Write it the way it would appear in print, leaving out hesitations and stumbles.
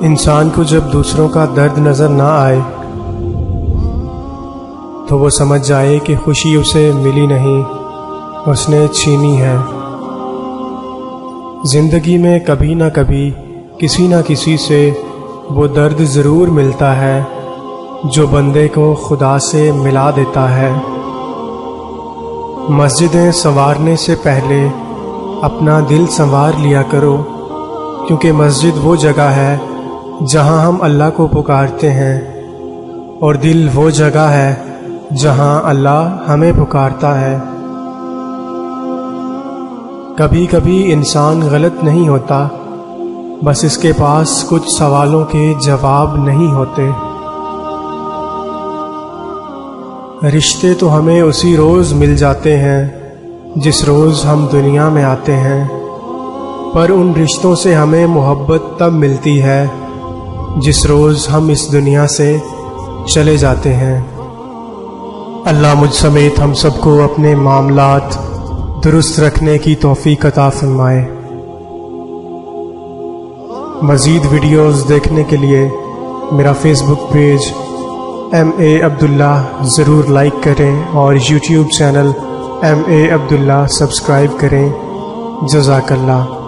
انسان کو جب دوسروں کا درد نظر نہ آئے تو وہ سمجھ جائے کہ خوشی اسے ملی نہیں، اس نے چھینی ہے۔ زندگی میں کبھی نہ کبھی کسی نہ کسی سے وہ درد ضرور ملتا ہے جو بندے کو خدا سے ملا دیتا ہے۔ مسجدیں سنوارنے سے پہلے اپنا دل سنوار لیا کرو، کیونکہ مسجد وہ جگہ ہے جہاں ہم اللہ کو پکارتے ہیں، اور دل وہ جگہ ہے جہاں اللہ ہمیں پکارتا ہے۔ کبھی کبھی انسان غلط نہیں ہوتا، بس اس کے پاس کچھ سوالوں کے جواب نہیں ہوتے۔ رشتے تو ہمیں اسی روز مل جاتے ہیں جس روز ہم دنیا میں آتے ہیں، پر ان رشتوں سے ہمیں محبت تب ملتی ہے جس روز ہم اس دنیا سے چلے جاتے ہیں۔ اللہ مجھ سمیت ہم سب کو اپنے معاملات درست رکھنے کی توفیق عطا فرمائے۔ مزید ویڈیوز دیکھنے کے لیے میرا فیس بک پیج MA عبداللہ ضرور لائک کریں اور یوٹیوب چینل MA عبداللہ سبسکرائب کریں۔ جزاک اللہ۔